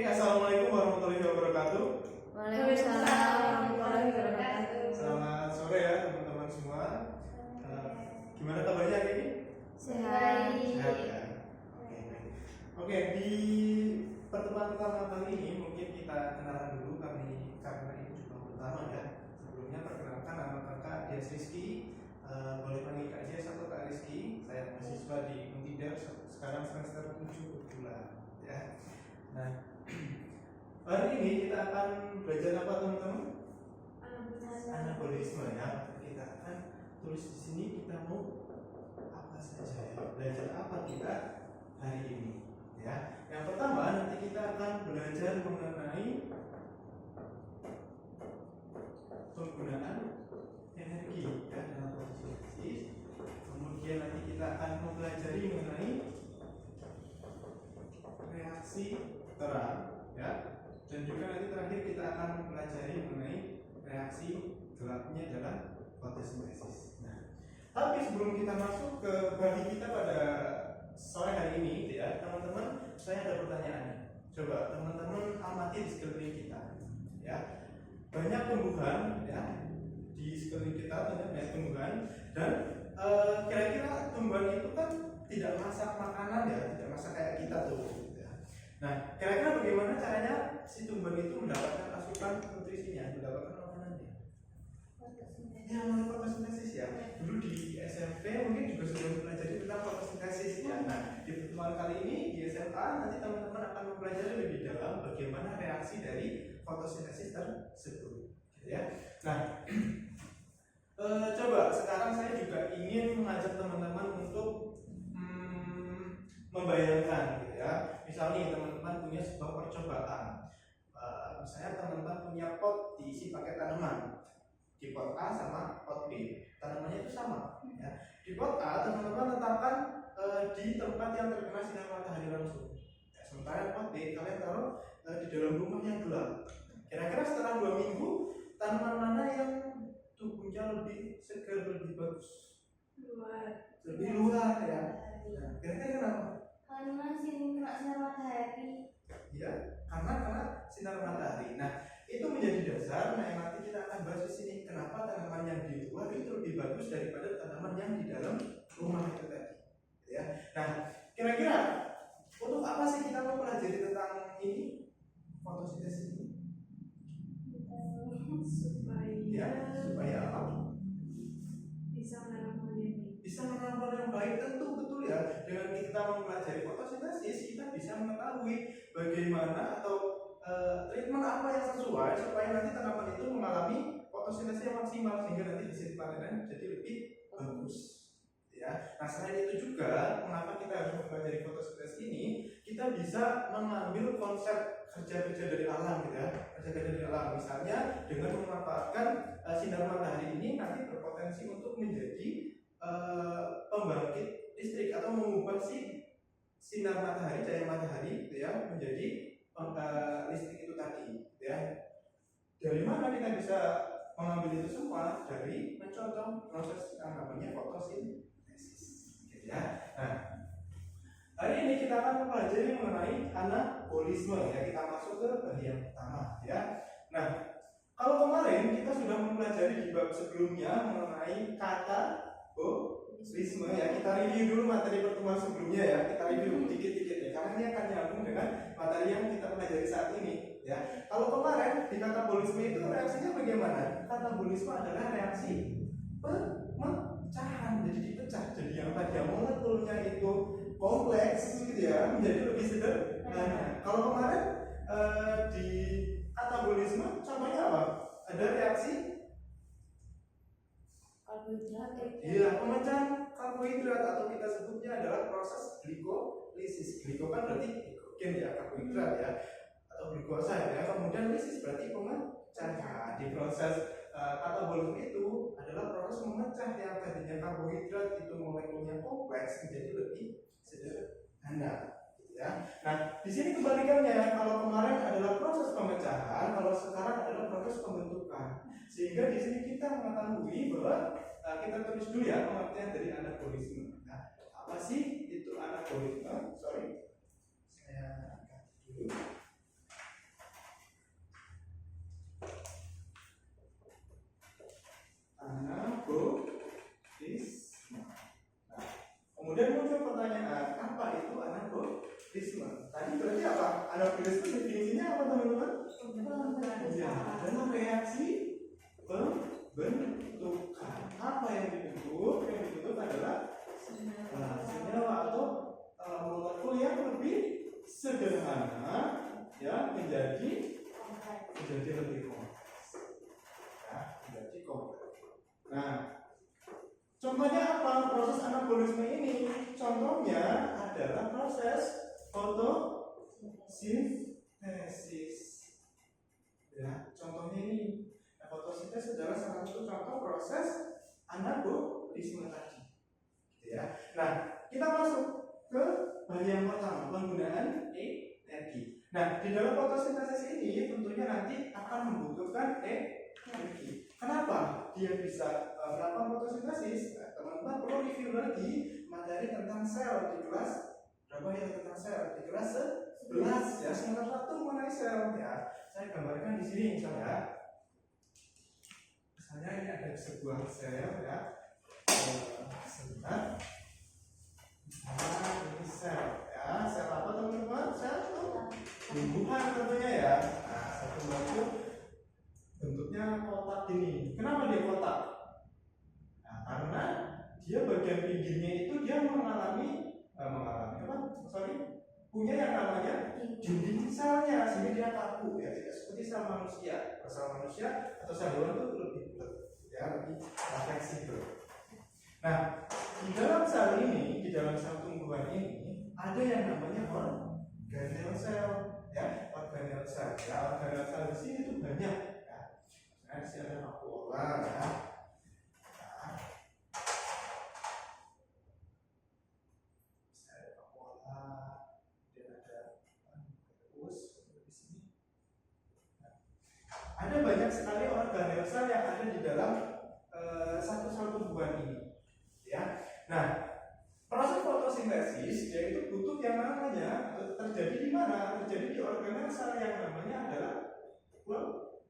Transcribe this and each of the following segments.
Assalamualaikum warahmatullahi wabarakatuh. Waalaikumsalam warahmatullahi wabarakatuh. Selamat sore ya teman-teman semua. Gimana kabarnya hari ini? Sehat. Sehat ya. Oke, di pertemuan pertama kali ini mungkin kita kenalan dulu karena ini jumpa pertama ya. Sebelumnya perkenalkan nama kakak Dias Rizky. Boleh panggil Kak Dias atau Kak Rizky. Saya mahasiswa di Untidar, sekarang semester 7 kebetulan ya. Nah, hari ini kita akan belajar apa teman-teman? Anabolisme ya. Kita akan tulis di sini kita mau apa saja ya. Belajar apa kita hari ini ya. Yang pertama nanti kita akan belajar mengenai penggunaan energi ya dalam fotosintesis. Kemudian nanti kita akan mempelajari mengenai reaksi terang ya, dan juga nanti terakhir kita akan mempelajari mengenai reaksi gelapnya dalam fotosintesis. Nah, tapi sebelum kita masuk ke bagi kita pada sore hari ini ya teman-teman, saya ada pertanyaan. Coba teman-teman amati di sekeliling kita ya, banyak tumbuhan ya di sekeliling kita, banyak tumbuhan, dan kira-kira tumbuhan itu kan tidak masak makanan ya, tidak masak kayak kita tuh ya. Nah, kira-kira bagaimana caranya si tumbuhan itu mendapatkan asupan nutrisinya, mendapatkan makanannya? Ya, melalui fotosintesis ya. Dulu di SMP mungkin juga sudah mempelajari tentang fotosintesis ya. Nah, di pertemuan kali ini di SMA nanti teman-teman akan mempelajari lebih dalam bagaimana reaksi dari fotosintesis tersebut gitu ya. Nah, coba sekarang saya juga ingin mengajak teman-teman untuk membayangkan gitu ya. Misalnya teman-teman punya sebuah percobaan. Misalnya teman-teman punya pot diisi pakai tanaman. Di pot A sama pot B, tanamannya itu sama ya. Di pot A teman-teman letakkan di tempat yang terkena sinar matahari langsung ya, sementara pot B kalian taruh di dalam rumah yang gelap. Kira-kira setelah 2 minggu tanaman mana yang tumbuhnya lebih segar, lebih bagus? Lebih luar ya. Nah, kira-kira kenapa? Karena kena sinar matahari. Ya, karena kena sinar matahari. Nah, itu menjadi dasar. Nah, yang nanti kita akan bahas di sini, kenapa tanaman yang di luar itu lebih bagus daripada tanaman yang di dalam rumah itu tadi. Ya. Nah, kira-kira untuk apa sih kita mau pelajari tentang ini, fotosintesis ini? Supaya apa? Bisa menanam pohon yang baik. Bisa menanam pohon yang baik, tentu betul ya. Dengan kita mempelajari fotosintesis, kita bisa mengetahui bagaimana atau treatment apa yang sesuai supaya nanti tanaman itu mengalami fotosintesis yang maksimal sehingga nanti hasil panen jadi lebih bagus ya. Nah, selain itu juga mengapa kita harus mempelajari fotosintesis ini, kita bisa mengambil konsep kerja-kerja dari alam gitu ya, kerja-kerja dari alam. Misalnya dengan memanfaatkan sinar matahari ini nanti berpotensi untuk menjadi pembangkit listrik atau mengubah si sinar matahari, cahaya matahari gitu ya, menjadi listrik itu tadi ya. Dari mana kita bisa mengambil itu semua? Dari mencontoh proses yang namanya fotosintesis gitu ya. Nah, hari ini kita akan mempelajari mengenai anabolisme ya. Kita masuk ke bagian pertama ya. Nah, kalau kemarin kita sudah mempelajari di bab sebelumnya mengenai katabolisme ya. Kita review dulu materi pertemuan sebelumnya ya. Kita review dikit-dikit ya, karena ini akan nyambung dengan materi yang kita pelajari saat ini ya. Kalau kemarin di katabolisme itu reaksinya bagaimana? Katabolisme adalah reaksi pemecahan, jadi dipecah. Jadi yang tadi molekulnya itu kompleks gitu ya, menjadi lebih sederhana. Kalau kemarin di katabolisme contohnya apa? Ada reaksi Karbohidrat. iya, pemecahan karbohidrat atau kita sebutnya adalah proses glikolisis. Gliko kan berarti glikogen ya, karbohidrat ya, atau glikosa ya. Kemudian lisis berarti pemecahan. Di proses katabolisme itu adalah proses memecah yang tadinya karbohidrat itu molekulnya kompleks menjadi lebih sederhana gitu ya. Nah, di sini kebalikannya, kalau kemarin adalah proses pemecahan, kalau sekarang adalah proses pembentukan. Sehingga di sini kita mengetahui bahwa kita tulis dulu ya pengertian dari anabolisme. Nah, apa sih itu anabolisme? Sorry, saya ganti dulu. Anabolisis definisinya apa teman-teman? Ya, adalah reaksi pembentukan. Apa yang dibentuk? Yang dibentuk adalah senyawa atau molekul yang lebih sederhana, ya, menjadi lebih kompleks. Ya, menjadi kompleks. Nah, contohnya apa proses anabolisme ini? Contohnya adalah proses fotosintesis. Ya, contohnya ini. Nah, fotosintesis adalah salah satu contoh proses anabolisme tadi. Ya. Nah, kita masuk ke bagian pertama, penggunaan energi. Nah, di dalam fotosintesis ini tentunya nanti akan membutuhkan energi. Kenapa dia bisa melakukan fotosintesis? Nah, teman-teman perlu review lagi materi tentang sel di kelas berapa ya, tentang sel di kelas 11 ya, semester 1 mengenai sel ya. Saya gambarkan di sini misalnya ini ada sebuah sel ya. Sebentar. Misalnya ini sel ya, sel apa teman-teman? Sel tumbuhan tentunya ya. Nah, sel tumbuhan itu bentuknya kotak gini. Kenapa dia kotak? Nah, karena dia bagian pinggirnya itu dia punya yang namanya dinding selnya, sehingga dia kaku ya, tidak seperti sel manusia. Sel manusia atau sel hewan itu lebih fleksibel. Nah, di dalam sel ini, di dalam sel tumbuhan ini ada yang namanya organel sel ya, organel sel. Ya, organel sel di sini itu banyak ya. Nah, di sini ada vakuola ya. Ada banyak sekali organel sel yang ada di dalam satu sel tumbuhan ini, ya. Nah, proses fotosintesis yaitu butuh yang namanya terjadi di mana? Terjadi di organel sel yang namanya adalah kloroplas,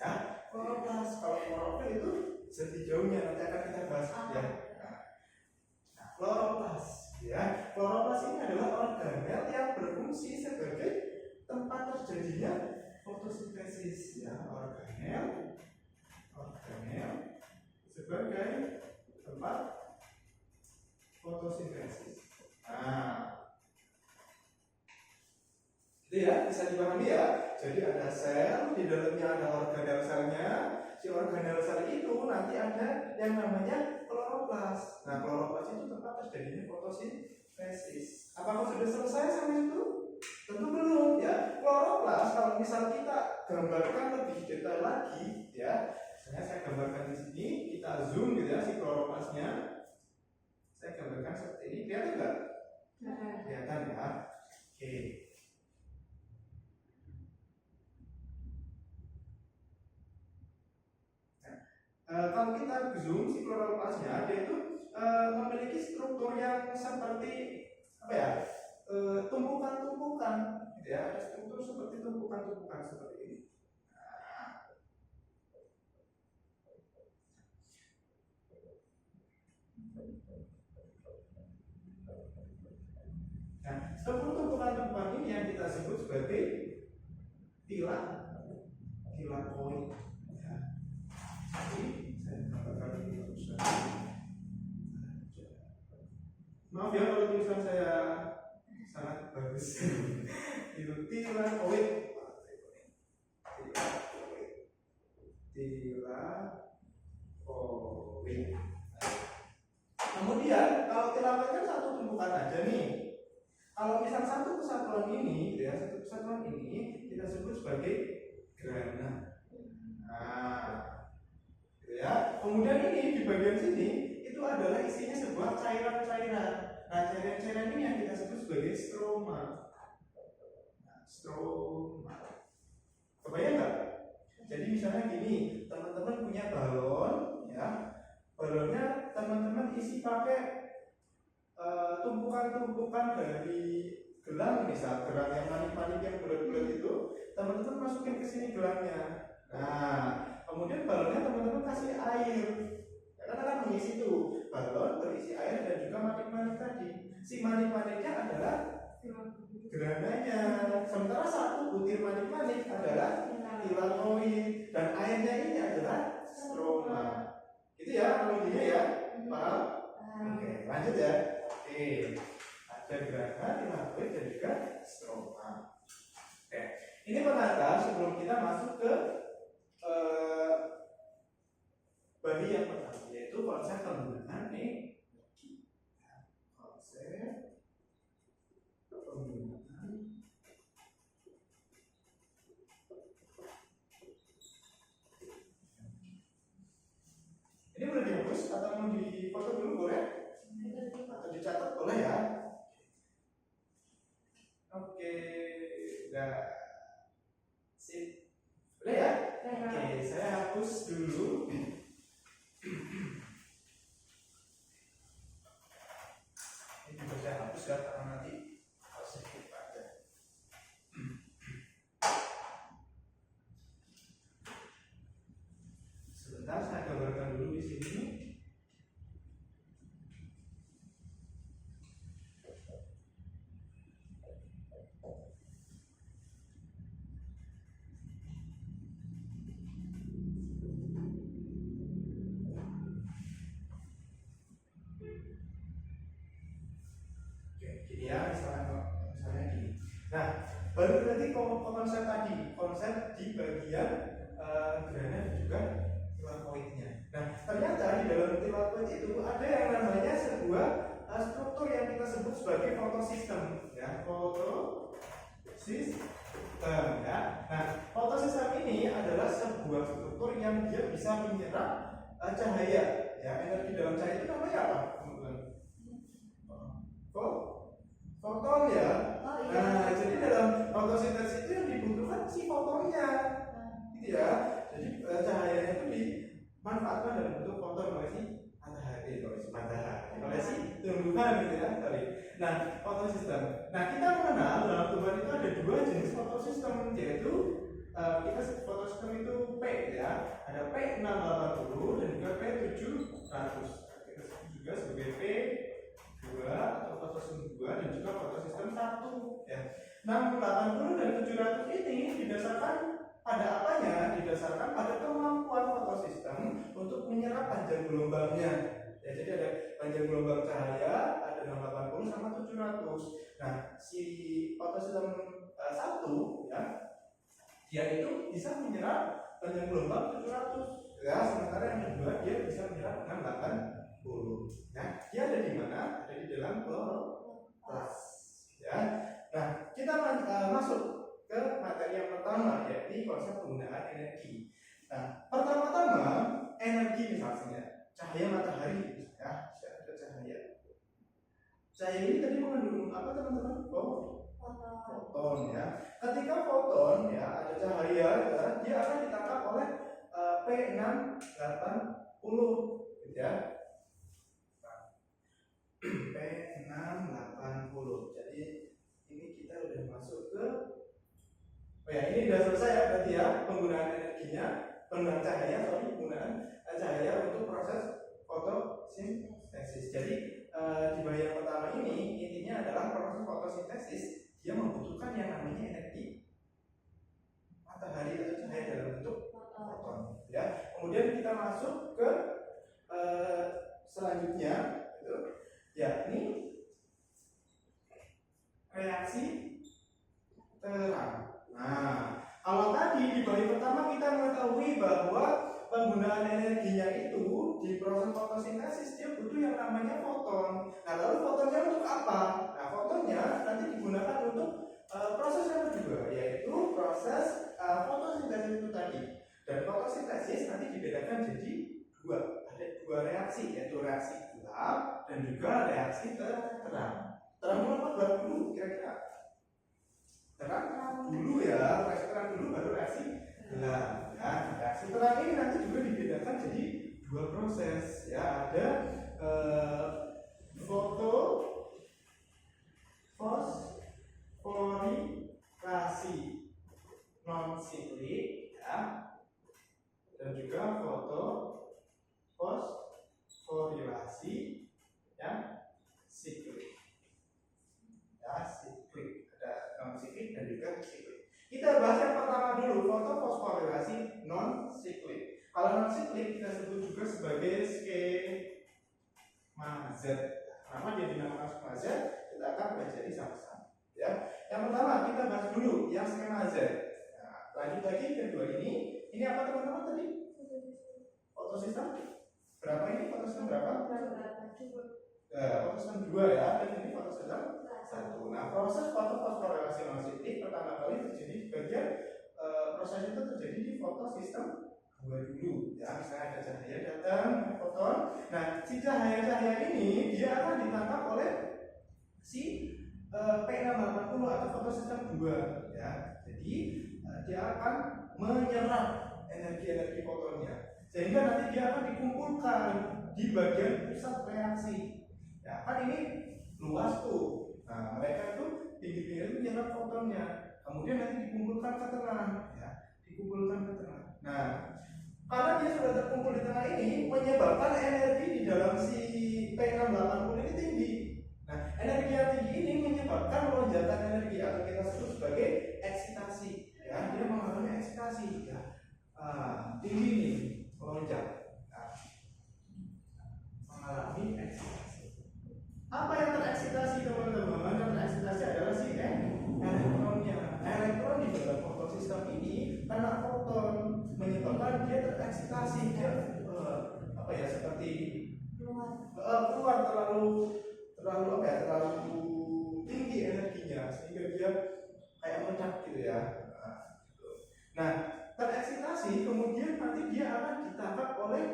ya. Kloroplas. Kalau klorofil itu sejauhnya nanti akan kita bahas ya. Nah, kloroplas, ya. Kloroplas ini adalah organel yang berfungsi sebagai tempat terjadinya fotosintesis ya, organel sebagai tempat fotosintesis. Nah, itu ya, bisa dipahami ya. Jadi ada sel, di dalamnya ada organel selnya. Si organel sel itu nanti ada yang namanya kloroplas. Nah, kloroplas itu tempat terjadinya fotosintesis. Apakah sudah selesai sampai itu? Tentu belum ya. Kloroplas kalau misal kita gambarkan lebih detail lagi ya. Misalnya saya gambarkan di sini, kita zoom gitu ya si kloroplasnya. Saya gambarkan seperti ini, kelihatan nggak? Kelihatan ya. Oke. Kalau kita zoom si kloroplasnya, dia itu memiliki struktur yang seperti apa ya? Tumpukan-tumpukan, gitu ya. Ada struktur seperti tumpukan-tumpukan seperti ini. Nah, tumpukan-tumpukan ini yang kita sebut sebagai tilakoid. Ya. Jadi saya tambahkan ini maaf ya kalau tulisan saya sangat bagus. Itu tilakoid. Kemudian kalau tilakoid kan satu tumpukan aja nih. Kalau misal satu kesatuan ini, ya satu kesatuan ini kita sebut sebagai grana. Nah, gitu ya. Kemudian ini di bagian sini itu adalah isinya sebuah cairan-cairan. Nah, cairan-cairan ini yang kita sebut sebagai stroma. Nah, stroma. Kebayang nggak? Jadi misalnya gini, teman-teman punya balon, ya. Balonnya teman-teman isi pakai tumpukan-tumpukan dari gelang, misal gelang yang manik-manik yang bulat-bulat itu, teman-teman masukin ke sini gelangnya. Nah, kemudian balonnya teman-teman kasih air. Karena kan mengisi itu balon berisi air dan juga manik-manik tadi. Si manik-maniknya adalah gerananya, sementara satu butir manik-manik adalah filatoid, dan airnya ini adalah stroma. Itu ya analoginya ya, paham? Oke, lanjut ya. Oke, ada gerana, filatoid dan juga stroma. Oke, ini pengantar sebelum kita masuk ke bagian yang pertama, yaitu konsep penggunaan energi. Konsep penggunaan. Ini boleh dihapus atau mau difoto dulu boleh? Atau dicatat boleh ya? Oke, udah sip. Boleh ya? Oke, saya hapus dulu. Ini juga saya hapus ya, karena nanti sedikit aja. Sebentar, saya gambarkan dulu di sini. Ya, misalnya gini. Nah, baru nanti konsep tadi, konsep di bagian gerana dan juga tilakoidnya. Nah, ternyata di dalam tilakoid itu ada yang namanya sebuah struktur yang kita sebut sebagai fotosistem, ya, fotosistem, ya. Nah, fotosistem ini adalah sebuah struktur yang dia bisa menyerap cahaya, ya. Energi dalam cahaya itu namanya apa, teman-teman? Foton ya. Nah, jadi dalam fotosintesis itu yang dibutuhkan si fotonnya, gitu ya. Jadi cahayanya itu dimanfaatkan dalam bentuk foton oleh si matahari, oleh si tumbuhan, gitu ya. Sorry. Nah, fotosistem. Nah, kita mengenal dalam tumbuhan itu ada dua jenis fotosistem, yaitu kita fotosistem itu P, ya. Ada P680 dan juga P700. Kita sebut juga sebagai P2 atau fotosistem 2 dan juga fotosistem 1, ya. 680 dan 700 ini didasarkan pada apanya? Didasarkan pada kemampuan fotosistem untuk menyerap panjang gelombangnya. Ya, jadi ada panjang gelombang cahaya, ada 680 sama 700. Nah, si fotosistem 1, ya, dia itu bisa menyerap panjang gelombang 700, ya. Sementara yang kedua dia bisa menyerap 680. Nah, dia ada di mana? Ada di dalam kloroplas, ya. Nah, kita masuk ke materi yang pertama, yaitu konsep penggunaan energi. Nah, pertama-tama energi misalnya cahaya matahari, ya, ada cahaya. Cahaya ini tadi mengandung apa, teman-teman? Foton, ya. Ketika foton, ya, ada cahaya, ya, dia akan ditangkap oleh P680, ya. P680. Jadi ini kita udah masuk ke, oh ya, ini udah selesai ya berarti ya, penggunaan energinya, penggunaan cahaya untuk proses fotosintesis. Jadi di bagian pertama ini intinya adalah proses fotosintesis, dia membutuhkan yang namanya energi matahari atau cahaya dalam bentuk foton, ya. Kemudian kita masuk ke selanjutnya, gitu. Ya, ini reaksi terang. Nah, kalau tadi di bagian pertama kita mengetahui bahwa penggunaan energinya itu di proses fotosintesis dia butuh yang namanya foton. Nah, lalu fotonnya untuk apa? Nah, fotonnya nanti digunakan untuk proses yang kedua, yaitu proses fotosintesis itu tadi. Dan fotosintesis nanti dibedakan jadi dua. Ada dua reaksi, yaitu reaksi gelap dan juga reaksi terang. Terang dulu apa gelap dulu kira-kira? Terang dulu ya, reaksi terang dulu baru reaksi gelap. Ya, reaksi terang ini nanti juga dibedakan jadi dua proses, ya. Ada fosforilasi non siklik, ya, dan juga fosforilasi yang siklik. siklik kita sebut juga sebagai skema Z. Kenapa dia dinamakan skema Z? Kita akan pelajari sama-sama. Ya, yang pertama kita bahas dulu yang skema Z. Nah, lanjut lagi kedua ini apa teman-teman tadi? Fotosistem berapa ini? Fotosistem berapa? Fotosistem 2 ya, dan ini fotosistem 1. Nah, proses fotofosforilasi non-siklik pertama kali terjadi di bagian proses itu terjadi di fotosistem 2 dulu. Ya, misalnya ada cahaya datang, foton. Nah, si cahaya-cahaya ini dia akan ditangkap oleh si P680 atau fotosistem 2 ya. Jadi dia akan menyerap energi-energi fotonnya. Sehingga nanti dia akan dikumpulkan di bagian pusat reaksi. Ya, kan ini luas tuh. Nah, mereka itu tinggi-tinggi itu menyerap fotonnya. Kemudian nanti dikumpulkan ke tengah, ya, dikumpulkan ke tengah. Nah, karena dia sudah terkumpul di tengah ini, menyebabkan energi di dalam si P680 ini tinggi. Nah, energi yang tinggi ini menyebabkan lonjakan energi atau kita sebut sebagai eksitasi. Ya, dia mengalami eksitasi. Ya, tinggi nih, melonjak. Nah, mengalami eksitasi. Apa yang tereksitasi teman-teman? Yang tereksitasi adalah si elektronnya. Elektron di dalam fotosistem ini karena foton menyebabkan dia tereksitasi, dia seperti keluar terlalu tinggi energinya sehingga dia kayak meledak gitu ya. Nah, tereksitasi kemudian nanti dia akan ditangkap oleh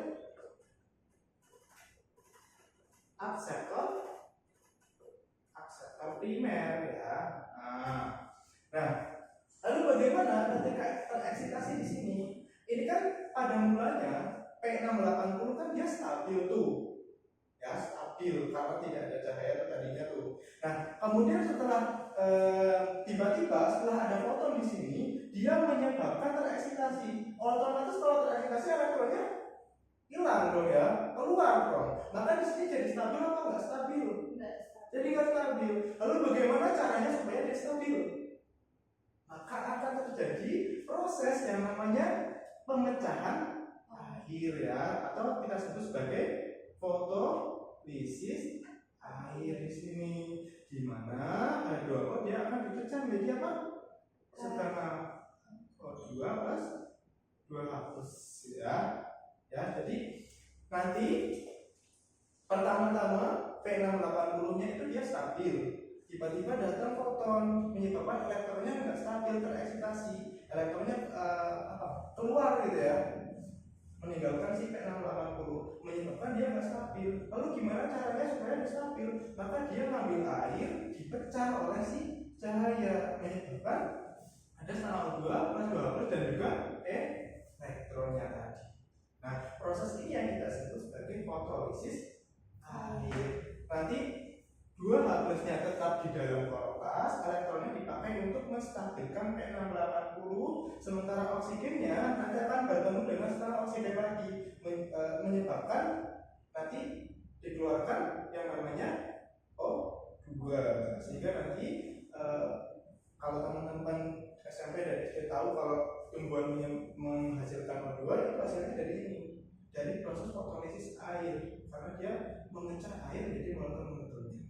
akseptor primer ya. Nah, lalu bagaimana ketika tereksitasi di sini? Ini kan pada mulanya P680 kan dia stabil tuh, ya stabil karena tidak ada cahaya itu tadinya tuh. Nah, kemudian setelah tiba-tiba setelah ada foton di sini, dia menyebabkan tereksitasi. Otomatis kalau tereksitasi elektronnya hilang dong ya, keluar dong. Maka di sini jadi stabil apa nggak stabil? Jadi nggak stabil. Lalu bagaimana caranya supaya dia stabil? Maka akan terjadi proses yang namanya pemecahan air ya, atau kita sebut sebagai fotolisis air di sini. Di mana H2O dia akan dipecah menjadi apa? Setengah O2 plus 2 hapus ya. Ya, jadi nanti pertama-tama P680-nya itu dia stabil. Tiba-tiba datang foton menyebabkan elektronnya nggak stabil, tereksitasi. Elektronnya keluar gitu ya, meninggalkan si P680, menyebabkan dia nggak stabil. Lalu gimana caranya supaya dia stabil? Maka dia ngambil air, dipecah oleh si cahaya, menyebabkan ada setengah O2 plus 2 plus dan juga elektronnya tadi. Nah, proses ini yang kita sebut sebagai fotolisis air. Nanti 2 H plusnya tetap di dalam korotas, elektronnya dipakai untuk menstabilkan P680, sementara oksigennya nanti akan bertemu dengan setengah oksigen lagi, menyebabkan nanti dikeluarkan yang namanya O2, sehingga nanti kalau teman-teman SMP dan SD tahu kalau tumbuhan menghasilkan O2 itu hasilnya dari ini, dari proses fotolisis air, karena dia memecah air menjadi molekul-molekulnya.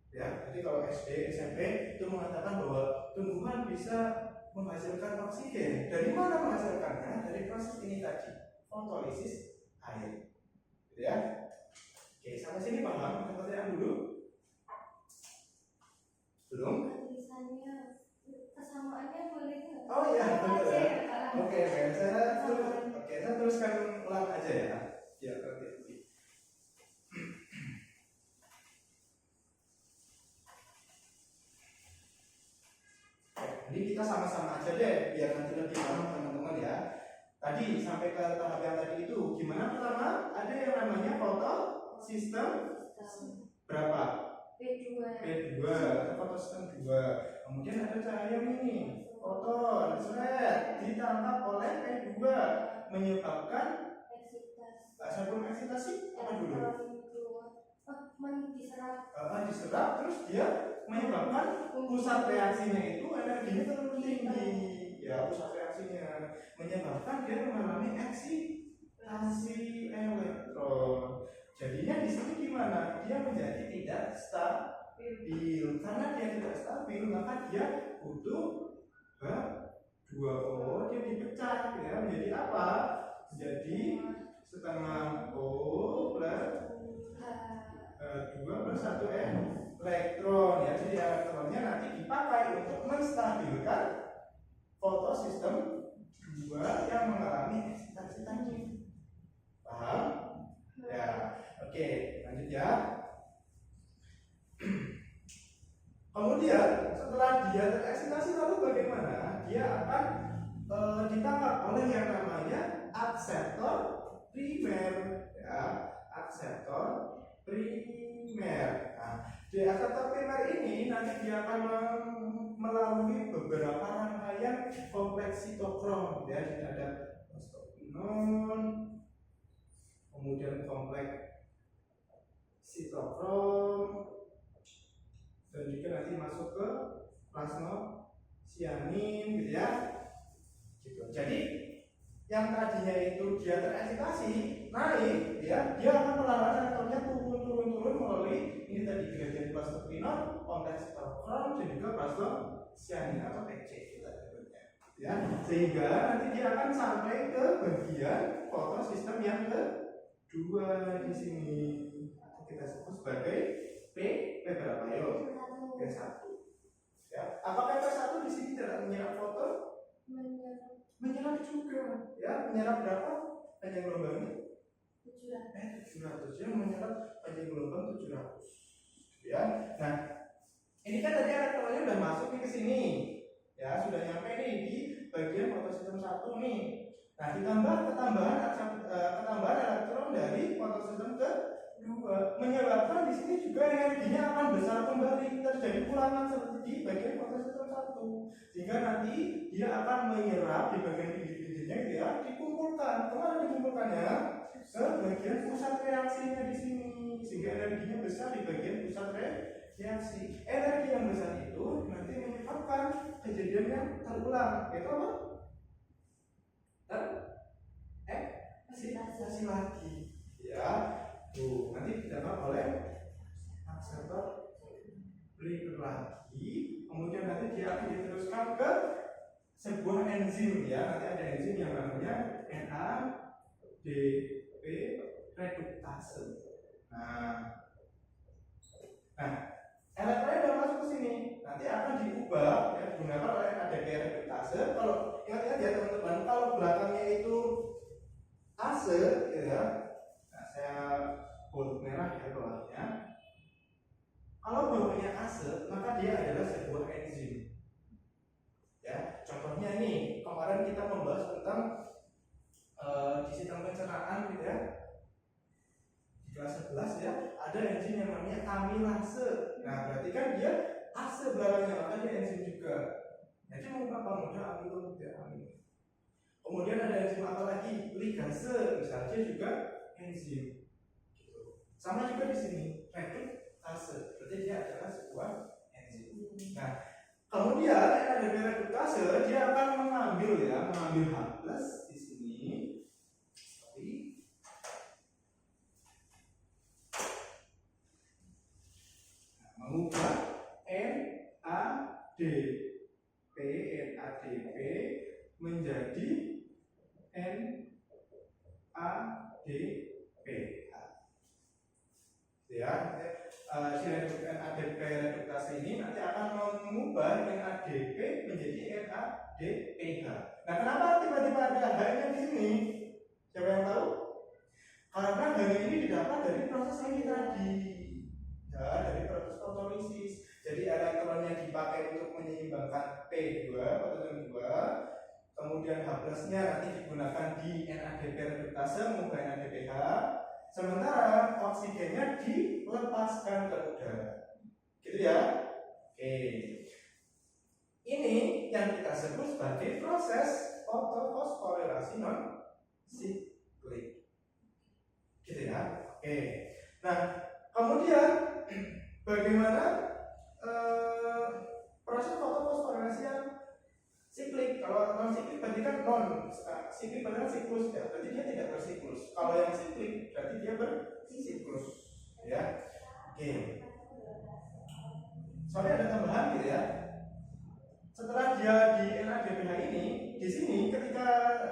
Ya, jadi kalau SD, SMP itu mengatakan bahwa tumbuhan bisa menghasilkan oksigen. Dari mana menghasilkannya? Dari proses ini tadi, fotolisis air. Gitu ya. Oke, sampai sini paham? Ada pertanyaan dulu? Belum? Tulisannya kesamaannya boleh nggak? Oh iya, betul ya. Oke, saya teruskan ulang aja ya. Ya, nanti. Jadi kita sama-sama aja deh, biar nanti lebih paham teman-teman ya. Tadi sampai ke tahap yang tadi itu, gimana pertama? Ada yang namanya fotosistem berapa? P2, fotosistem 2. Kemudian ada cahaya ini, foton, ditangkap oleh P2, menyebabkan sebelum eksitasi apa dulu? Diserap, terus dia menyebabkan pusat reaksinya itu energinya terlalu tinggi. Ya, pusat reaksinya menyebabkan dia mengalami eksitasi. kasih elektron. Jadinya di sini gimana? Dia menjadi tidak stabil. Karena dia tidak stabil, maka dia butuh H2O, dia dipecah ya menjadi apa? Jadi setengah O plus 2 plus 1 elektron ya. Jadi elektronnya nanti dipakai untuk menstabilkan fotosistem 2 yang mengalami eksitasi tadi. Paham? Ya. Oke, lanjut ya. Kemudian setelah dia tereksitasi lalu bagaimana? Dia akan ditangkap oleh yang namanya akseptor primer ya, akseptor primer. Nah, di akseptor primer ini nanti dia akan melalui beberapa rangkaian kompleks sitokrom ya. Ada prostopinon, kemudian kompleks sitokrom, dan juga nanti masuk ke plasmosianin gitu ya. Gitu. Jadi yang tadinya itu dia tereksitasi naik ya, dia akan melambat elektronnya turun melalui ini tadi gradien prostopinon, kompleks sitokrom, dan juga plasmosianin atau PC kita sebutnya ya. Sehingga nanti dia akan sampai ke bagian fotosistem yang kedua di sini. Kita sebut sebagai P berapa yo? P1. Ya, apakah P1 di sini tidak menyerap foton? Menyerap juga. Ya, menyerap berapa? Panjang gelombangnya? 700. Ya, menyerap panjang gelombang 700. Ya. Nah, ini kan tadi elektronnya udah masuk nih ke sini. Ya, sudah nyampe nih di bagian fotosistem 1 nih. Nah, ditambah ketambahan elektron dari fotosistem kedua menyebabkan di sini juga energinya akan besar kembali, terjadi ulangan seperti di bagian fotosistem 1, sehingga nanti dia akan menyerap di bagian pinggir-pinggirnya gitu ya, dikumpulkan. Kemana dikumpulkannya? Ke bagian pusat reaksinya di sini, sehingga energinya besar di bagian pusat reaksi. Energi yang besar itu nanti menyebabkan kejadian yang terulang, yaitu apa? Eksitasi lagi ya. Tuh, nanti didapat oleh akseptor primer lagi, kemudian nanti dia akan diteruskan ke sebuah enzim ya. Nanti ada enzim yang namanya NADP reduktase. Nah, elektronnya sudah masuk ke sini, nanti akan diubah ya, digunakan oleh NADP reduktase. Kalau ingat-ingat ya teman-teman, kalau belakangnya itu ase gitu ya. Nah, saya bold merah ya bawahnya. Kalau bawahnya ase, maka dia adalah sebuah enzim. Ya, contohnya nih, kemarin kita membahas tentang di sistem pencernaan gitu ya. Di kelas 11 ya, ada enzim yang namanya amilase. Nah, berarti kan dia ase belakangnya, maka dia enzim juga. Jadi mau apa? Mudah amilo, tidak amilo. Kemudian ada enzim apa lagi? Ligase, misalnya juga enzim. Sama juga di sini, reduktase. Berarti dia adalah sebuah enzim. Nah, kemudian NADP reduktase dia akan mengambil H+ di sini. Nah, mengubah NADP menjadi NADPH. Ya, si NADP reduktase ini nanti akan mengubah NADP menjadi NADPH. Nah, kenapa tiba-tiba ada H-nya di sini? Siapa yang tahu? Karena H ini didapat dari proses ini tadi. Ya, dari proses fotolisis. Jadi elektronnya dipakai untuk menyeimbangkan P2 atau 2. Kemudian H+-nya nanti digunakan di NADP reduktase mengubah NADPH. Sementara oksigennya dilepaskan ke udara. Gitu ya. Oke. Ini yang kita sebut sebagai proses fotofosforilasi non siklik. Gitu ya. Oke. Nah, kemudian bagaimana proses fotofosforilasi yang siklik? Kalau non siklik berarti kan non siklik padahal siklus ya, berarti dia tidak bersiklus. Kalau yang siklik berarti dia bersiklus ya. Oke. Soalnya ada tambahan gitu ya. Setelah dia di NADPH ini, di sini ketika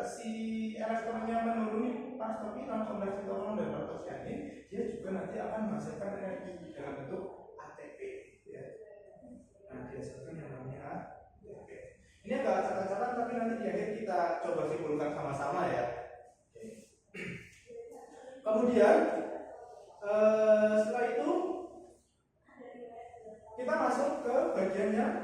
si elektronnya menuruni pas terminal kompleks sitokrom dan partosianin, dia juga nanti akan menghasilkan energi dalam bentuk ATP ya. Nah, dihasilkan yang namanya ATP. Ini agak acak-acakan tapi nanti di akhir kita coba simpulkan sama-sama ya. Oke. Kemudian setelah itu kita masuk ke bagian yang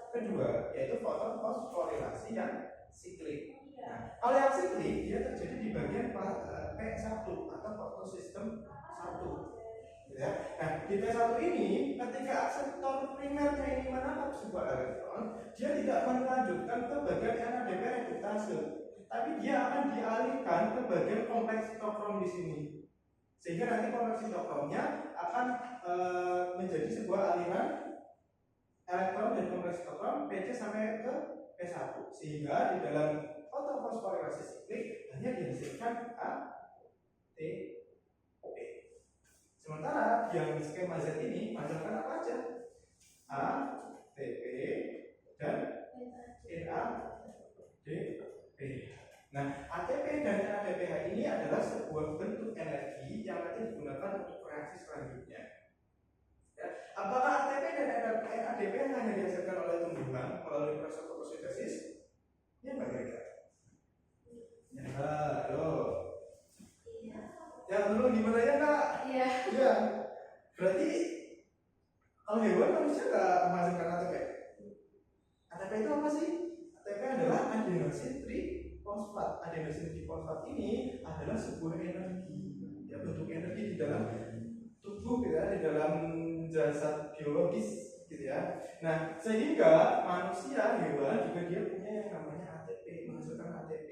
kedua, yaitu fotofosforilasi yang siklik. Nah, kalau yang siklik dia terjadi di bagian P1 atau fotosistem 1. Ya. Nah, di P1 ini ketika akseptor primernya ini menangkap sebuah elektron, dia tidak akan melanjutkan ke bagian NADP reduktase, tapi dia akan dialihkan ke bagian kompleks sitokrom di sini. Sehingga nanti kompleks sitokromnya akan menjadi sebuah aliran elektron dari kompleks sitokrom PC sampai ke P1, sehingga di dalam fotofosforilasi siklik hanya dihasilkan ATP. Sementara yang skema Z ini menghasilkan apa aja? ATP dan NADPH. Nah, ATP dan NADPH ini adalah sebuah bentuk energi yang nanti digunakan untuk reaksi selanjutnya. Ya. Apakah ATP dan NADP hanya dihasilkan oleh tumbuhan melalui proses fotosintesis? Ya nggak kira-kira? Ya, ayo. Ya dulu gimana ya kak? Iya. Iya. Berarti kalau hewan manusia nggak menghasilkan ATP? ATP itu apa sih? ATP adalah adenosin trifosfat. Adenosin trifosfat ini adalah sebuah energi, ya bentuk energi di dalam tubuh ya, di dalam jasad biologis gitu ya. Nah, sehingga manusia, hewan juga dia punya yang namanya ATP, menghasilkan ATP.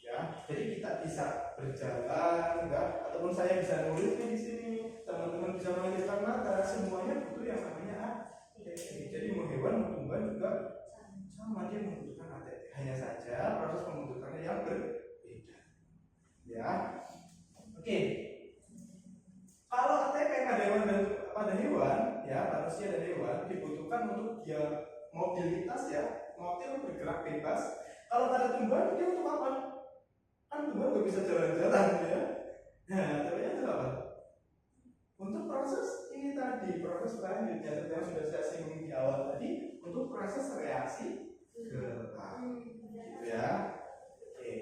Ya, jadi kita bisa berjalan, enggak, ataupun saya bisa nulis di sini, teman-teman bisa melanjutkan mata, semuanya butuh yang namanya ATP. Jadi mau hewan mau tumbuhan juga sama, dia membutuhkan ATP. Hanya saja proses pembentukannya yang berbeda. Ya, oke. Kalau ATP pada hewan, ya manusia dan hewan dibutuhkan untuk dia mobilitas ya, mobil bergerak bebas. Kalau pada tumbuhan dia untuk apa? Kan tumbuhan nggak bisa jalan-jalan ya. Nah, ATP-nya itu apa? Untuk proses ini tadi, proses selanjutnya seperti yang sudah saya singgung di awal tadi, untuk proses reaksi gerak, gitu ya. Oke.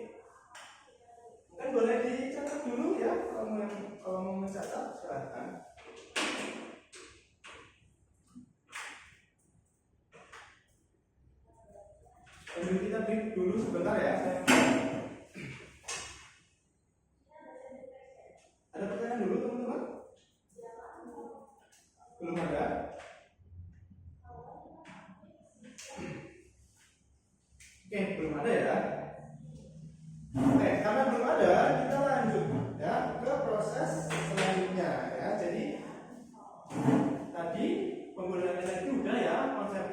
Mungkin boleh dicatat dulu ya, kalau mau mencatat silahkan. Sambil kita break dulu sebentar ya. Ada pertanyaan dulu teman-teman? Belum ada? Oke, belum ada ya. Oke, karena belum ada, kita lanjut ya ke proses selanjutnya ya. Jadi tadi penggunaan energi udah ya, konsep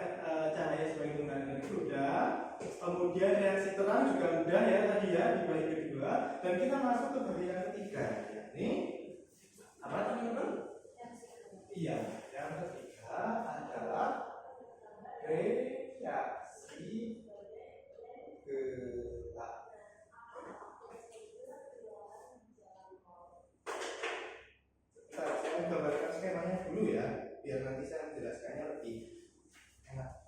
cahaya sebagai penggunaan energi udah. Kemudian reaksi terang juga udah ya tadi ya di bagian kedua. Dan kita masuk ke bagian ketiga. Ini apa teman-teman? Iya, yang ketiga adalah reaksi gerak. Saya gambarkan skemanya dulu ya, biar nanti saya menjelaskannya lebih enak.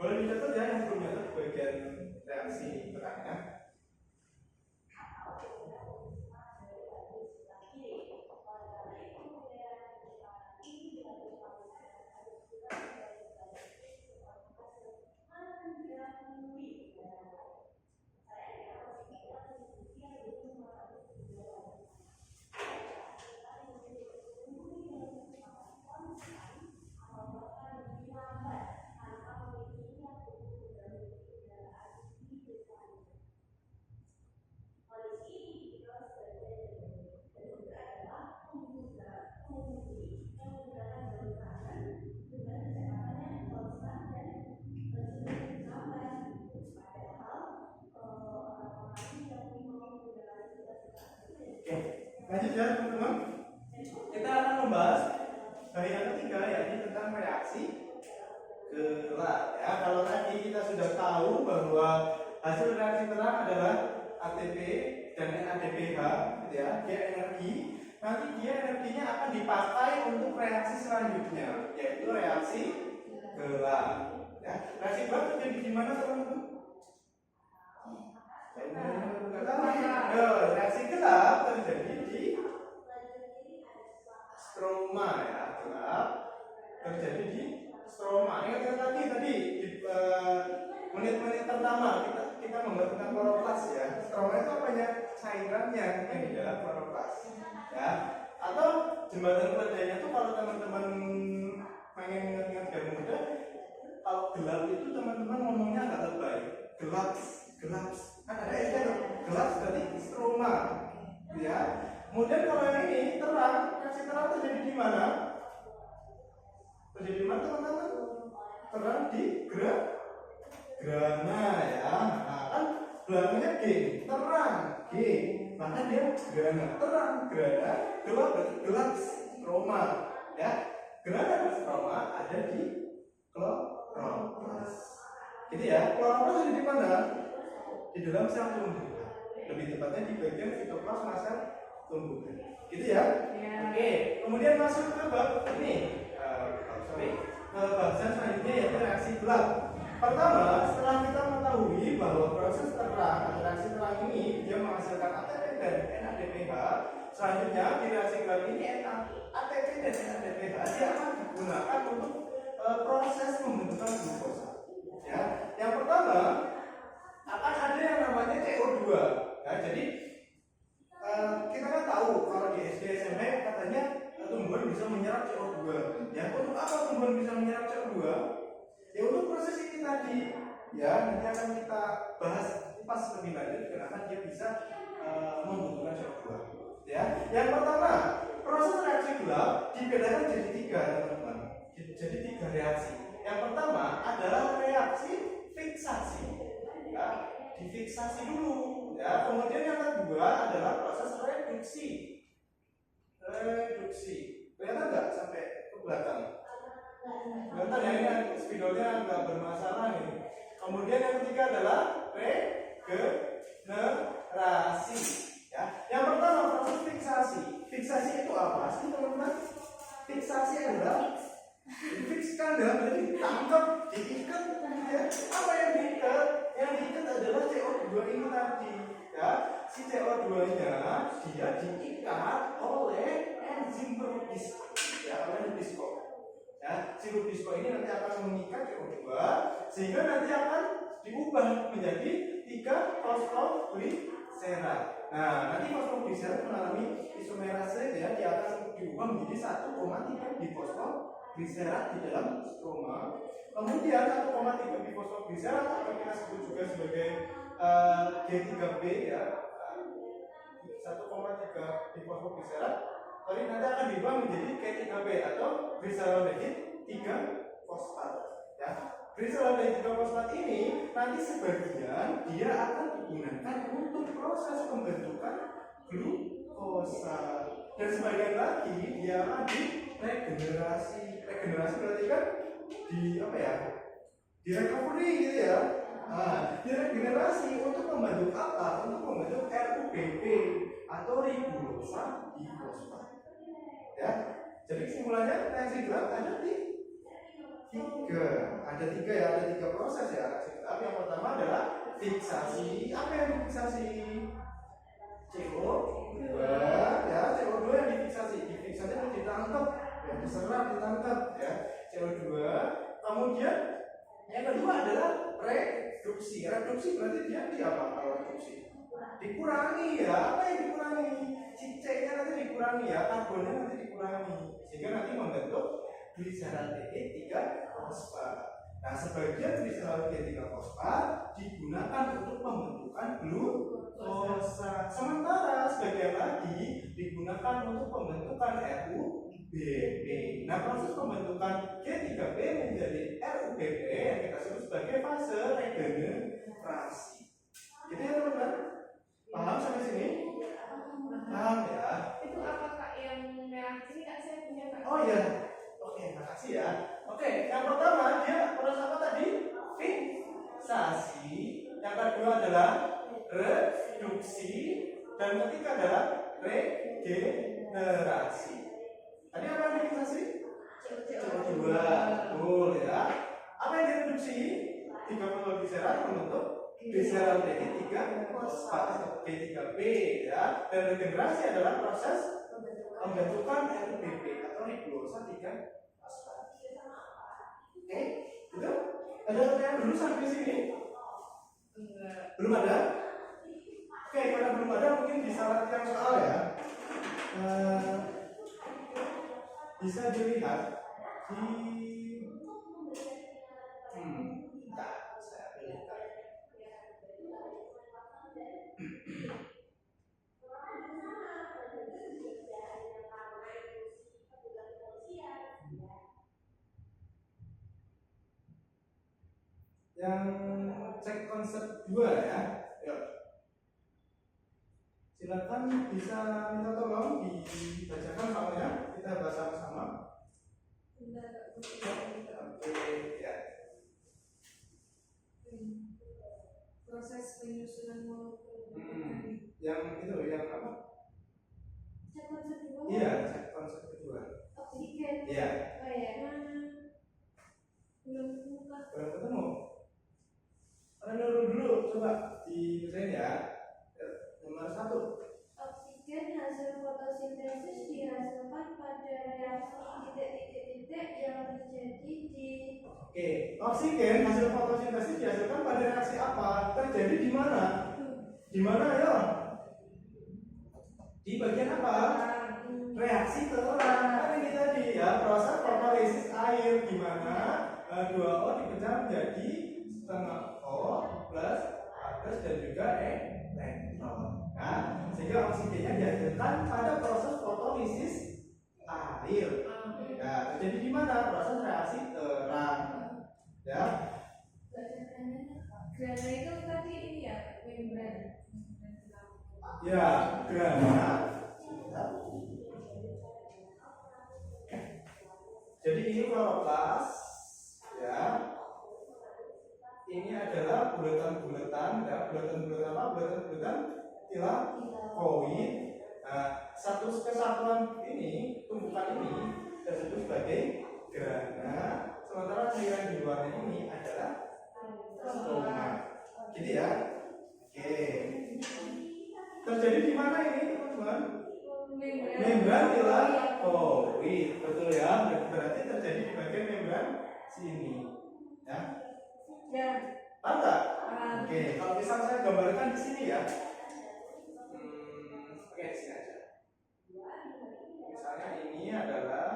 Boleh dicatat ya yang belum nyatat bagian reaksi reaksi terang ya. Lanjut ya teman-teman, kita akan membahas bagian ketiga yakni tentang reaksi gelap ya. Kalau tadi kita sudah tahu bahwa hasil reaksi terang adalah ATP dan NADPH gitu ya, dia energi. Nanti dia energinya akan dipakai untuk reaksi selanjutnya yaitu reaksi gelap ya. Reaksi gelap terjadi di mana teman-teman? Reaksi gelap terjadi di stroma ya, gelap terjadi di stroma. Ingat tadi di menit-menit pertama kita membahas tentang kloroplas ya. Stroma itu apanya? Cairannya yang di dalam kloroplas ya. Atau jembatan peredanya itu kalau teman-teman pengen ingat-ingat biar mudah, kalau gelap itu teman-teman ngomongnya agak lebay. Gelap kan ada istilah gelap berarti stroma ya. Kemudian kalau yang ini terang, reaksi terang terjadi di mana? Terjadi di mana teman-teman? Terang di grana ya. Nah, kan belakangnya G, terang G. Maka dia grana, terang grana, gelap berarti gelap stroma ya. Grana dan stroma ada di kloroplas. Gitu ya. Kloroplas ada di mana? Di dalam sel tumbuhan. Lebih tepatnya di bagian fitoplasma sel tumbuhan. Gitu ya? Oke. Kemudian masuk ke bab ini. Bahasan selanjutnya yaitu reaksi gelap. Pertama, setelah kita mengetahui bahwa proses terang atau reaksi terang ini dia menghasilkan ATP dan NADPH, selanjutnya di reaksi gelap ini ATP dan NADPH dia akan digunakan untuk proses pembentukan glukosa. Ya, yang pertama akan ada yang namanya CO2. Ya, jadi kita kan tahu kalau di SD SMP katanya tumbuhan bisa menyerap CO2. Ya, untuk apa tumbuhan bisa menyerap CO2? Ya untuk proses ini tadi. Ya, nanti akan kita bahas pas lebih lanjut kenapa dia bisa membutuhkan CO2. Ya, yang pertama proses reaksi gelap dibedakan jadi tiga teman-teman. Jadi tiga reaksi. Yang pertama adalah reaksi fiksasi. Ya, difiksasi dulu. Ya, kemudian yang kedua adalah proses reduksi. Kelihatan nggak sampai ke belakang? Kelihatan ya, ini spidolnya nggak bermasalah nih. Kemudian yang ketiga adalah regenerasi. Ya, yang pertama proses fiksasi. Fiksasi itu apa sih teman-teman? Fiksasi adalah difikskan dalam berarti ditangkap, diikat. Ya. Apa yang diikat? Yang diikat adalah CO2 ini tadi. Ya, si CO2-nya dia diikat oleh enzim Rubisco. Ya, oleh Rubisco. Ya, si Rubisco ini nanti akan mengikat CO2 sehingga nanti akan diubah menjadi 3 fosfogliserat. Nah, nanti fosfogliserat mengalami isomerase ya, dia akan diubah menjadi 1,3 difosfogliserat di dalam stroma. Kemudian 1,3 difosfogliserat atau kita sebut juga sebagai G3B ya, 1,3 difosfogliserat. Tapi nanti akan diubah menjadi G3B atau gliseraldehid 3 fosfat. Ya, gliseraldehid 3 fosfat ini nanti sebagian dia akan digunakan untuk proses pembentukan glukosa dan sebagian lagi dia akan diregenerasi. Regenerasi berarti kan di apa ya? Di recovery gitu ya. Nah, diregenerasi untuk membentuk apa? Untuk membentuk RUBB atau ribulosa difosfat. Ya, jadi kesimpulannya reaksi gelap ada tiga ya, ada tiga proses ya reaksi gelap. Yang pertama adalah fiksasi. Apa yang difiksasi? CO2 ya, CO2 yang difiksasi. Difiksasi itu ditangkap, ya diserap, ditangkap ya, CO2. Kemudian yang kedua adalah reduksi. Reduksi berarti dia di apa kalau reduksi? Dikurangi ya. Apa yang dikurangi? C-nya nanti dikurangi ya, karbonnya nanti dikurangi. Sehingga nanti membentuk gliseral D3 fosfat. Nah, sebagian gliseral D3 fosfat digunakan untuk pembentukan glukosa. Sementara sebagian lagi digunakan untuk pembentukan RUBP. Nah, proses pembentukan G3B menjadi RUBP yang kita sebut sebagai fase regenerasi. Gitu ya teman-teman? Paham sampai sini? Paham ya? Itu apakah yang merah ini Kak saya punya Kak? Oh iya. Oke, makasih ya. Oke, yang pertama dia proses apa tadi? Fiksasi. Yang kedua adalah reduksi dan ketiga adalah regenerasi. Tadi apa yang difiksasi? CO2. Betul ya. Apa yang direduksi? 30 gliseral membentuk gliseral D3 fosfat D3B ya. Dan regenerasi adalah proses pembentukan RUBP atau ribulsa 3 fosfat. Oke, itu ada pertanyaan dulu sampai sini? Belum ada? Oke, kalau belum ada mungkin bisa latihan soal ya. Bisa dilihat di bentar, saya pilihkan. Yang cek konsep 2 ya. Yuk. Silakan bisa minta tolong dibacakan soalnya, kita bahas sama-sama. Oke, ya. Proses penyusunan molekul. Yang itu yang apa? Cek konsep kedua. Iya, cek konsep kedua. Oksigen. Iya. Oh ya. Belum buka. Belum ketemu. Dulu coba diusahain ya. Nomor 1. Oksigen hasil fotosintesis dihasilkan pada reaksi titik-titik yang terjadi di. Oke, oksigen hasil fotosintesis dihasilkan pada reaksi apa? Terjadi di mana? Di mana ya? Di bagian apa? Reaksi terang. Kan ini tadi ya, proses fotolisis air di mana 2O dipecah menjadi setengah O plus A plus dan juga elektron. Nah, sehingga oksigennya dihasilkan pada proses fotolisis air. Nah, terjadi di mana? Proses reaksi terang. Ya. Grana itu tadi ini ya, membran. Ya, grana. Jadi ini kloroplas, ya. Ini adalah bulatan-bulatan, ya. Bulatan-bulatan apa? Bulatan-bulatan tilakoid. Nah, satu kesatuan ini, tumpukan ini disebut sebagai grana. Sementara cairan di luarnya ini adalah stoma. Gitu ya. Oke. Terjadi di mana ini, teman-teman? Membran tilakoid. Betul ya. Berarti terjadi di bagian membran sini. Ya. Ya. Paham nggak? Oke. Kalau misalnya saya gambarkan di sini ya. Oke, di sini aja. Misalnya ini adalah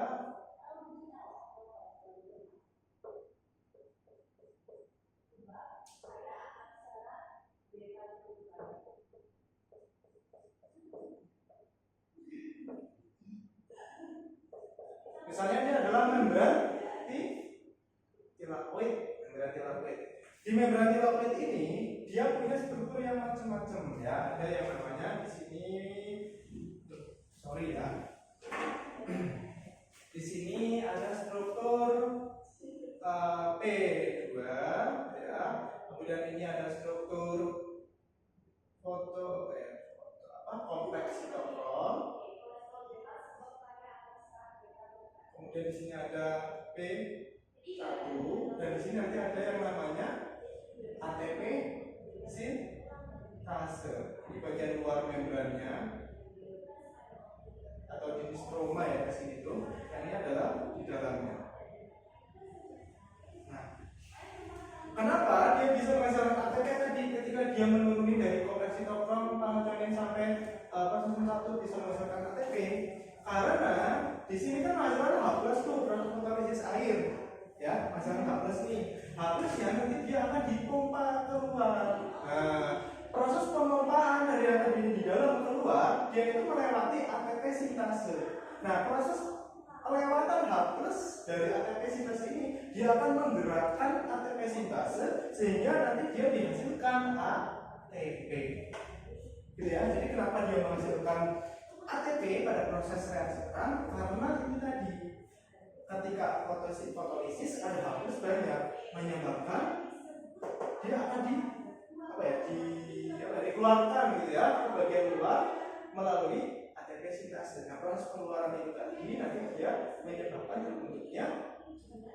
misalnya ini adalah membran tilakoid. Di membran tilakoid ini dia punya struktur yang macam-macam ya. Ada yang namanya di sini, sorry ya. Di sini ada struktur P2 ya. Kemudian ini ada struktur kompleks sitokrom. Kemudian di sini ada P1 dan di sini nanti ada yang namanya ATP sampai susun 1 bisa menghasilkan ATP? Karena di sini kan menghasilkan H+ tuh proses fotolisis air, ya menghasilkan H+ nih. H+ yang nanti dia akan dipompa keluar. Nah, proses pemompaan dari ATP ini di dalam keluar, dia itu melewati ATP sintase. Nah, proses pelewatan H+ dari ATP sintase ini dia akan menggerakkan ATP sintase sehingga nanti dia dihasilkan ATP. Gitu ya. Jadi kenapa dia menghasilkan ATP pada proses reaksi terang? Karena ini tadi ketika fotolisis ada H+ banyak menyebabkan dia akan dikeluarkan gitu ya ke bagian luar melalui ATP sintase. Nah, proses pengeluaran itu tadi nanti dia menyebabkan terbentuknya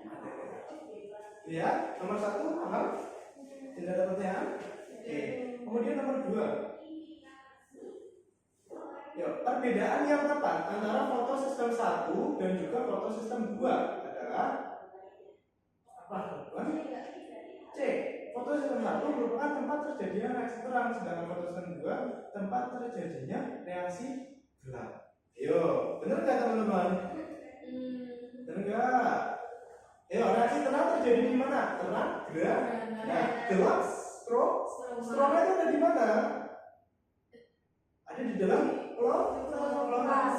ATP tadi. Ya, nomor 1 paham? Tidak ada pertanyaan? Oke. Kemudian nomor 2. Ya, perbedaan yang tepat antara fotosistem 1 dan juga fotosistem 2 adalah apa, teman-teman? C. Fotosistem 1 merupakan tempat terjadinya reaksi terang, sedangkan fotosistem 2 tempat terjadinya reaksi gelap. Yo, benar nggak teman-teman? Benar nggak? Yo, reaksi terang terjadi di mana? Terang, gelap. Nah, gelap, stroma itu ada di mana? Ada di dalam pelotas.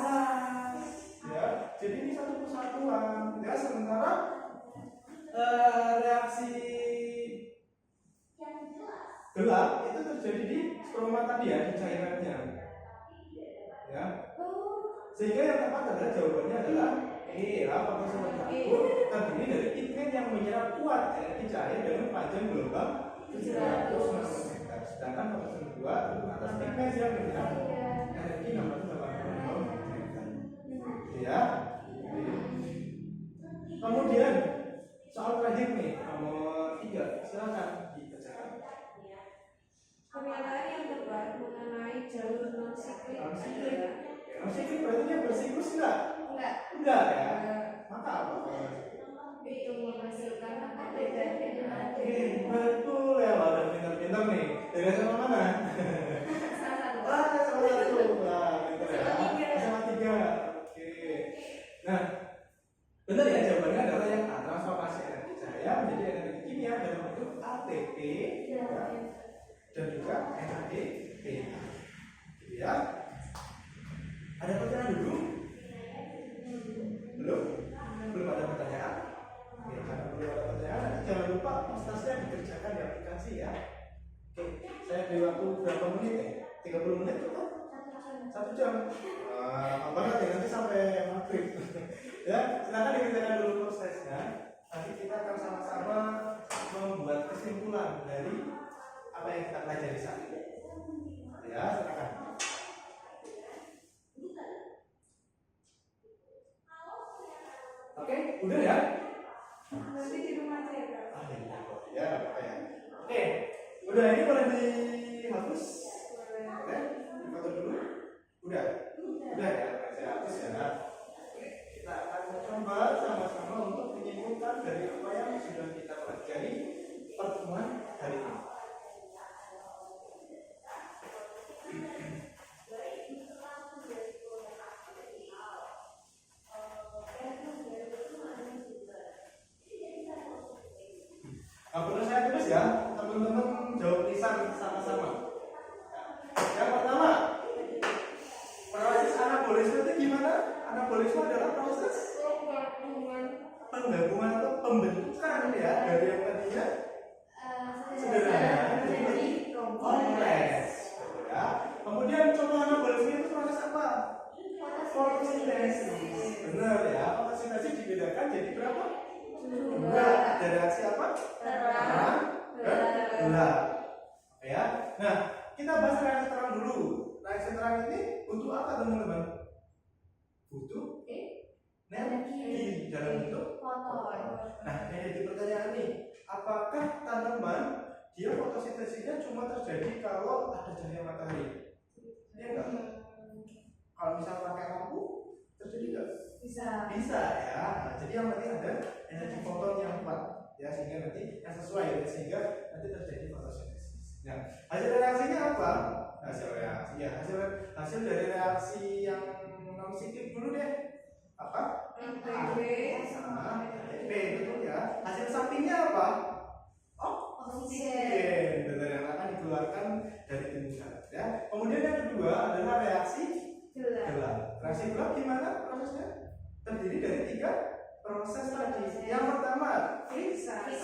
Ya, jadi ini satu kesatuan. Ya, sementara reaksi gelap itu terjadi di stroma tadi ya, di cairannya. Ya. Sehingga yang tepat adalah jawabannya adalah E. Fotosistem 1 terdiri dari pigmen yang menyerap kuat energi cahaya dengan panjang gelombang 700 nanometer. Sedangkan fotosistem 2 atas pigmen yang menyerap energi 680 nanometer. Ya. Kemudian soal terakhir nih, nomor 3, silakan dibacakan. Pernyataan yang tepat mengenai jalur non-siklik adalah non-siklik berarti dia bersiklus enggak? Enggak ya? Maka apa? Itu menghasilkan ATP dan ATP. Betul ya, ada pintar-pintar nih. Dari sama mana? Salah satu. Sama satu. Nah, pintar ya. Sama 3. Oke. Nah, benar ya, jawabannya adalah yang A, transformasi energi cahaya menjadi energi kimia dalam bentuk ATP ya, dan juga NADP. Gitu ya. Ada pertanyaan dulu? Belum ada pertanyaan? Oke, karena belum ada pertanyaan, jangan lupa postasnya dikerjakan di aplikasi ya. Oke, saya beri waktu berapa menit ya? 30 menit cukup? 1 jam. Apa banget ya, nanti sampai maghrib. Ya, silakan dikerjakan dulu prosesnya. Nanti kita akan sama-sama membuat kesimpulan dari apa yang kita pelajari saat ini. Ya, silakan. Oke, udah ya? Nanti di rumah saya, Kak. Ya, apa ya? Oke, udah, ini boleh dihapus? Oke, foto dulu. Udah ya, saya hapus ya. Oke, kita akan coba sama-sama untuk menyimpulkan dari apa yang sudah kita pelajari pertemuan hari ini. Perlu saya tulis ya, teman-teman jawab lisan sama-sama. Yang pertama, proses anabolisme itu gimana? Anabolisme adalah proses penggabungan atau pembentukan ya dari yang tadinya sederhana menjadi kompleks. Ya. Kemudian contoh anabolisme itu proses apa? Fotosintesis. Benar ya, fotosintesis dibedakan jadi berapa? 2. Ada reaksi apa? Terang dan gelap. Ya. Nah, kita bahas reaksi terang dulu. Reaksi terang ini butuh apa teman-teman? Butuh energi dalam bentuk foton. Nah, yang jadi pertanyaan nih, apakah tanaman dia fotosintesisnya cuma terjadi kalau ada cahaya matahari? Iya enggak? Kalau misalnya pakai lampu terjadi enggak? Bisa ya. Nah, jadi yang penting ada energi foton yang kuat ya, sehingga nanti yang sesuai ya, sehingga nanti terjadi fotosintesis. Nah, hasil reaksinya apa? hasil reaksi. Ya, hasil dari reaksi yang non siklik dulu deh. Apa? NPB Sama NP, betul ya. Hasil sampingnya apa? oksigen. Benar, yang akan dikeluarkan dari tunjukan. Ya. Kemudian yang kedua adalah reaksi gelap. Reaksi gelap gimana prosesnya? Terdiri dari 3 proses tadi. Yang pertama, fiksasi,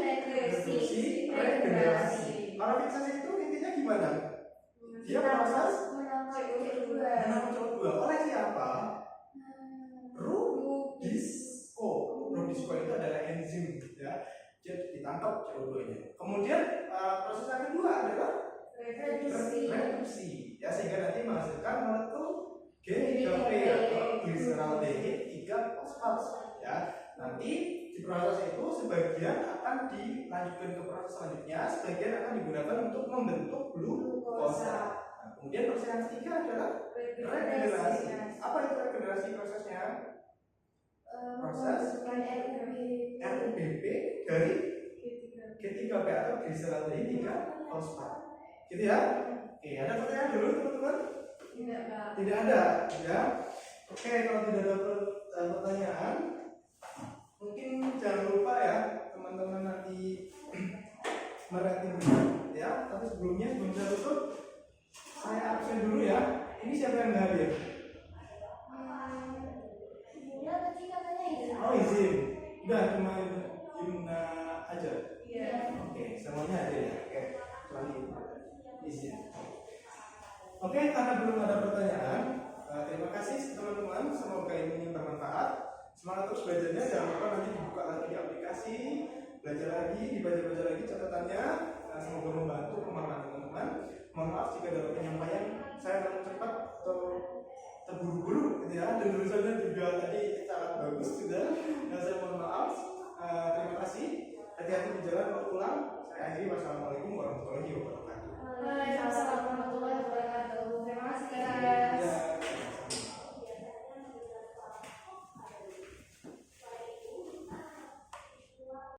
reduksi, regenerasi. Kalau fiksasi itu intinya gimana? Dia proses menangkap CO2 oleh siapa? Rubisco. Rubisco itu adalah enzim, ya. Jadi ditangkap CO2-nya. Kemudian proses yang kedua adalah reduksi, ya, sehingga nanti menghasilkan molekul G3P atau glyceraldehyde 3-fosfat, ya. Nanti di proses itu sebagian akan dilanjutkan ke proses selanjutnya, sebagian akan digunakan untuk membentuk glukosa. Nah, kemudian proses yang ketiga adalah regenerasi. Apa itu regenerasi prosesnya? Proses RUBP dari G3P atau glyceraldehyde 3-fosfat. Gitu ya? Oke, ada pertanyaan dulu teman-teman? Tidak ada, ya. Oke, kalau tidak ada pertanyaan, mungkin jangan lupa ya teman-teman nanti merating ya. Tapi sebelum saya tutup, saya absen dulu ya. Ini siapa yang nggak hadir? Oh, izin. Udah cuma Yuna aja. Oke, semuanya ada ya. Oke, kecuali izin. Oke, karena belum ada pertanyaan, terima kasih teman-teman. Semoga ini bermanfaat. Semangat terus belajarnya. Jangan lupa nanti dibuka lagi di aplikasi, belajar lagi, dibaca-baca lagi catatannya. Semoga membantu pemahaman teman-teman. Mohon maaf jika dalam penyampaian saya terlalu cepat atau terburu-buru, gitu ya. Dan tulisannya juga tadi sangat bagus sudah. Dan saya mohon maaf. Terima kasih. Hati-hati di jalan kalau pulang. Saya akhiri. Wassalamualaikum warahmatullahi wabarakatuh. Waalaikumsalam warahmatullahi wabarakatuh. Terima kasih. Ya.